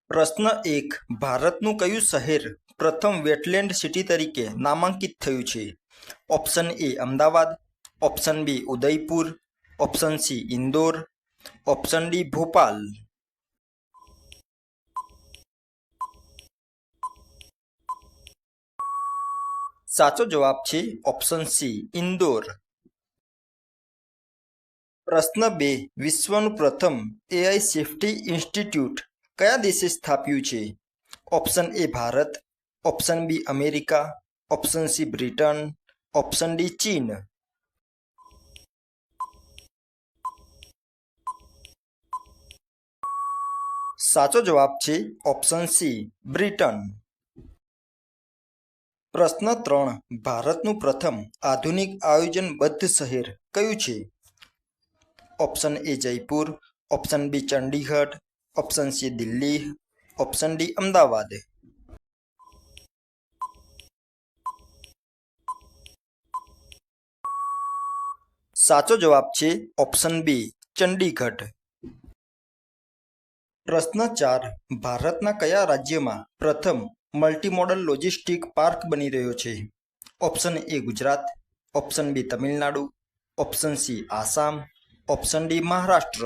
પ્રશ્ન 1. ભારતનું કયું શહેર પ્રથમ વેટલેન્ડ સિટી તરીકે નામાંકિત થયું છે? Option A Ahmedabad, option B Udaipur, option C Indore, option D Bhopal. સાચો જવાબ છે ઓપ્શન સી ઇન્દોર. પ્રશ્ન 2. વિશ્વનું પ્રથમ એઆઈ સેફ્ટી ઇન્સ્ટિટ્યૂટ કયા દેશે સ્થાપ્યું છે? Option A Bharat, option B America, option C Britain, option D ચીન. સાચો જવાબ છે ઓપ્શન સી બ્રિટન. પ્રશ્ન 3. ભારતનું પ્રથમ આધુનિક આયોજનબદ્ધ શહેર કયું છે? Option A Jaipur, option B Chandigarh, option C Delhi, option D Ahmedabad. સાચો જવાબ છે ઓપ્શન બી ચંડીગઢ. પ્રશ્ન 4. ભારતના કયા રાજ્યમાં પ્રથમ મલ્ટીમોડલ લોજિસ્ટિક પાર્ક બની રહ્યો છે? Option A Gujarat, option B Tamil Nadu, option C Assam, option D Maharashtra.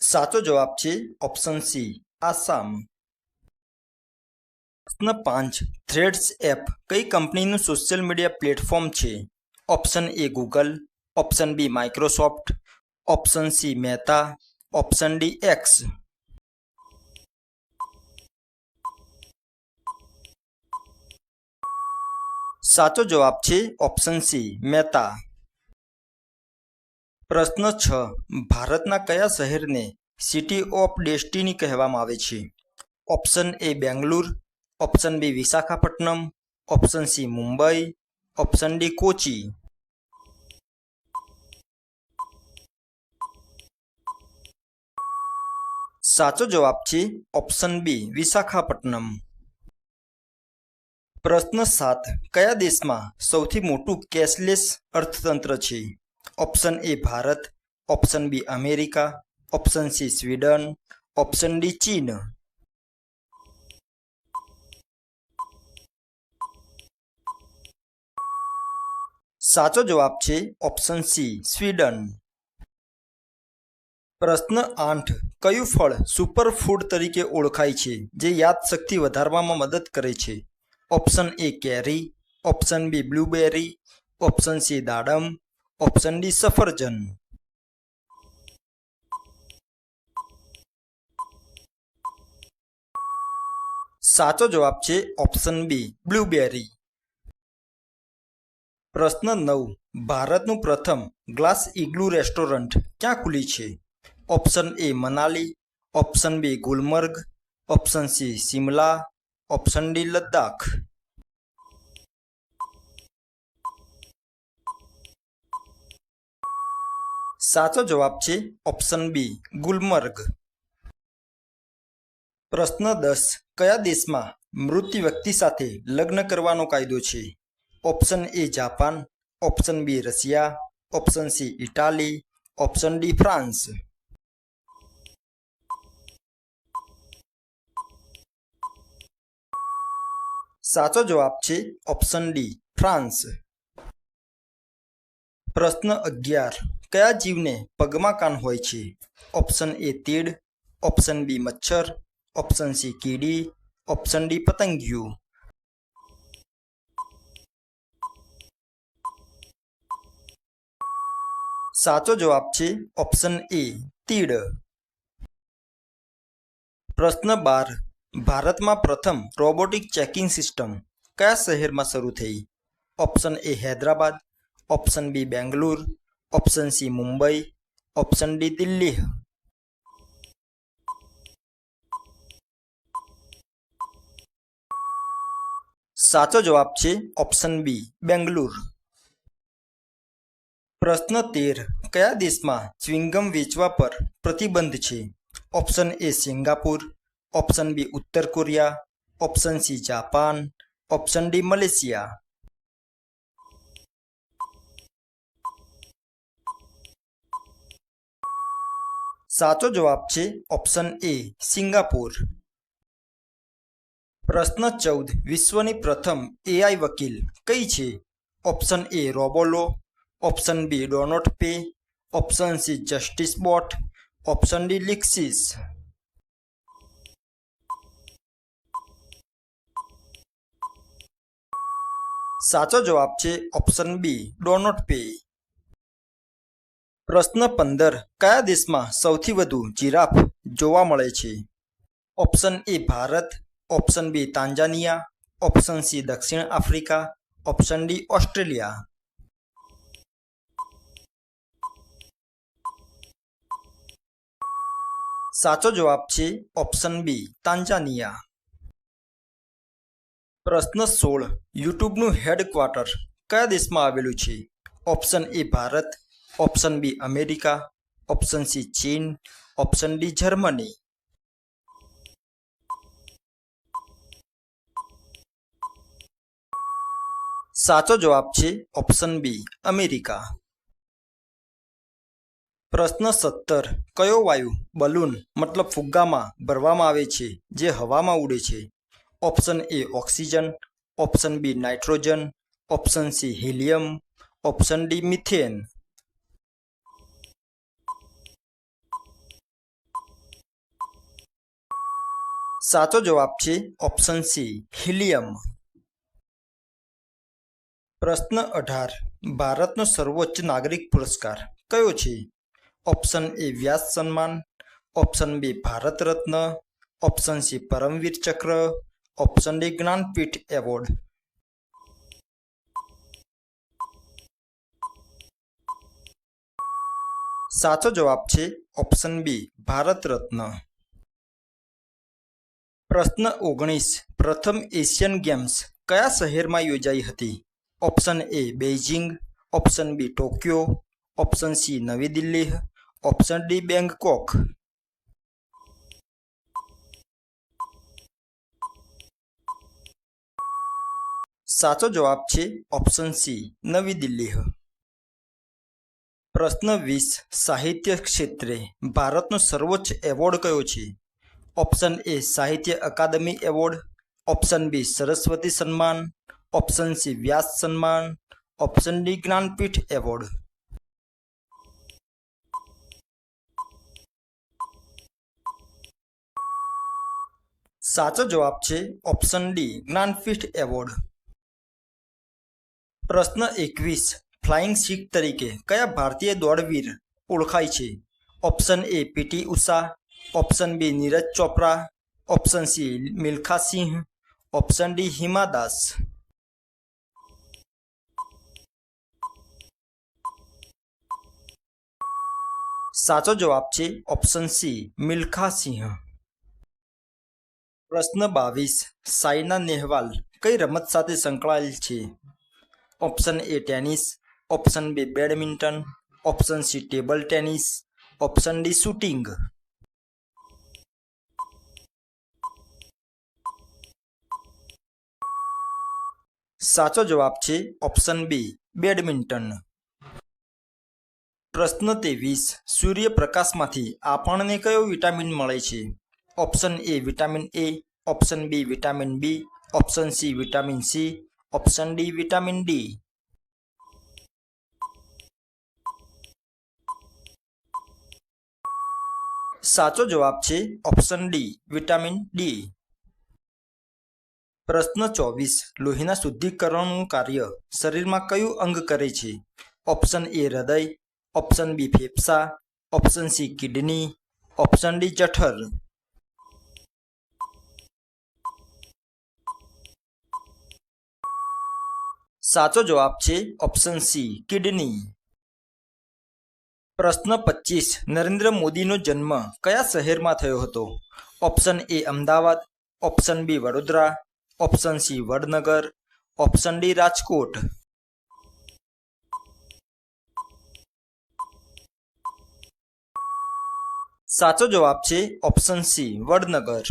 સાચો જવાબ છે ઓપ્શન સી આસામ. પ્રશ્ન 5. થ્રેડ્સ એપ કઈ કંપનીનું સોશિયલ મીડિયા પ્લેટફોર્મ છે? Option A Google, option B Microsoft, option C Meta, option D X. સાચો જવાબ છે ઓપ્શન સી મેટા. પ્રશ્ન 6. ભારતના કયા શહેરને સિટી ઓફ ડેસ્ટિની કહેવામાં આવે છે? Option A Bengaluru, option B Visakhapatnam, option C Mumbai, option D Kochi. સાચો જવાબ છે ઓપ્શન બી વિશાખાપટ્ટનમ. પ્રશ્ન 7. કયા દેશમાં સૌથી મોટું કેશલેસ અર્થતંત્ર છે? Option A Bharat, option B America, option C Sweden, option D ચીન. સાચો જવાબ છે ઓપ્શન સી સ્વીડન. પ્રશ્ન 8. કયું ફળ સુપરફૂડ તરીકે ઓળખાય છે જે યાદશક્તિ વધારવામાં મદદ કરે છે? ઓપ્શન એ કેરી, option B blueberry, option C દાડમ, ઓપ્શન ડી સફરજન. સાચો જવાબ છે ઓપ્શન બી બ્લૂબેરી. પ્રશ્ન 9. ભારતનું પ્રથમ ગ્લાસ ઇગ્લુ રેસ્ટોરન્ટ ક્યાં ખુલી છે? Option A Manali, option B Gulmarg, option C Shimla, option D Ladakh. સાચો જવાબ છે ઓપ્શન બી ગુલમર્ગ. પ્રશ્ન 10. કયા દેશમાં મૃત વ્યક્તિ સાથે લગ્ન કરવાનો કાયદો છે? Option A Japan, option B Russia, option C Italy, option D France. સાચો જવાબ છે ઓપ્શન ડી ફ્રાન્સ. પ્રશ્ન 11. કયા જીવને પગમાં કાન હોય છે? ઓપ્શન એ તીડ, ઓપ્શન બી મચ્છર, ઓપ્શન સી કીડી, ઓપ્શન ડી પતંગિયું. સાચો જવાબ છે ઓપ્શન એ તીડ. પ્રશ્ન 12. ભારતમાં પ્રથમ રોબોટિક ચેકિંગ સિસ્ટમ કયા શહેરમાં શરૂ થઈ? Option A Hyderabad, option B Bengaluru, option C Mumbai, option D Delhi. સાચો જવાબ છે ઓપ્શન બી બેંગલુર. પ્રશ્ન 13. કયા દેશમાં ચ્યુઇંગમ વેચવા પર પ્રતિબંધ છે? Option A Singapore, option B ઉત્તર Korea, option C Japan, option D Malaysia. સાચો જવાબ છે ઓપ્શન એ સિંગાપુર. પ્રશ્ન 14. વિશ્વની પ્રથમ એઆઈ વકીલ કઈ છે? Option A Robolo, option B do not pay, option C justice bot, option D Lexis. સાચો જવાબ છે ઓપ્શન બી ડોનોટ પે. પ્રશ્ન 15. કયા દેશમાં સૌથી વધુ જીરાફ જોવા મળે છે? Option A Bharat, option B Tanzania, option C દક્ષિણ આફ્રિકા, ઓપ્શન ડી ઓસ્ટ્રેલિયા. સાચો જવાબ છે ઓપ્શન બી તાંજાનિયા. પ્રશ્ન 16. યુટ્યુબનું હેડક્વાર્ટર કયા દેશમાં આવેલું છે? Option A Bharat, option B America, option C ચીન, ઓપ્શન ડી જર્મની. સાચો જવાબ છે ઓપ્શન બી અમેરિકા. પ્રશ્ન 17. કયો વાયુ બલૂન મતલબ ફુગ્ગામાં ભરવામાં આવે છે જે હવામાં ઉડે છે? Option A oxygen, option B nitrogen, option C helium, option D methane. સાચો જવાબ છે ઓપ્શન સી હિલિયમ. પ્રશ્ન 18. ભારતનો સર્વોચ્ચ નાગરિક પુરસ્કાર કયો છે? ઓપ્શન એ વ્યાસ સન્માન, option B Bharat Ratna, option C Paramvir ચક્ર, ઓપ્શન ડી જ્ઞાનપીઠ એવોર્ડ. સાચો જવાબ છે ઓપ્શન બી ભારત રત્ન. પ્રશ્ન 19. પ્રથમ એશિયન ગેમ્સ કયા શહેરમાં યોજાઈ હતી? Option A Beijing, option B Tokyo, option C નવી દિલ્હી, ઓપ્શન ડી બેંગકોક. સાચો જવાબ છે ઓપ્શન સી નવી દિલ્હી. પ્રશ્ન 20. સાહિત્ય ક્ષેત્રે ભારતનો સર્વોચ્ચ એવોર્ડ કયો છે? ઓપ્શન એ Sahitya Akademi award, option B Saraswati સન્માન, ઓપ્શન સી વ્યાસ સન્માન, ઓપ્શન ડી જ્ઞાનપીઠ એવોર્ડ. સાચો જવાબ છે ઓપ્શન ડી જ્ઞાનપીઠ એવોર્ડ. પ્રશ્ન 21. ફ્લાઇંગ સિખ તરીકે કયા ભારતીય દોડવીર ઓળખાય છે? Option A PT Usha, option B Neeraj Chopra, option C Milkha Singh, option D Hima Das. સાચો જવાબ છે ઓપ્શન સી મિલ્ખા સિંહ. પ્રશ્ન 22. સાયના નેહવાલ કઈ રમત સાથે સંકળાયેલ છે? Option A tennis, option B badminton, option C table tennis, option D shooting. સાચો જવાબ છે ઓપ્શન બી બેડમિન્ટન. પ્રશ્ન 23. સૂર્યપ્રકાશમાંથી આપણને કયો વિટામિન મળે છે? Option A vitamin A, option B vitamin B, option C vitamin C, option D vitamin D. સાચો જવાબ છે ઓપ્શન ડી વિટામિન ડી. પ્રશ્ન 24. લોહીના શુદ્ધિકરણનું કાર્ય શરીરમાં કયું અંગ કરે છે? ઓપ્શન એ હૃદય, ઓપ્શન બી ફેફસા, option C kidney, option D જઠર. સાચો જવાબ છે ઓપ્શન સી કિડની. પ્રશ્ન 25. નરેન્દ્ર મોદીનો જન્મ કયા શહેરમાં થયો હતો? Option A Ahmedabad, option B Vadodara, option C Vadnagar, option D Rajkot. સાચો જવાબ છે ઓપ્શન સી વડનગર.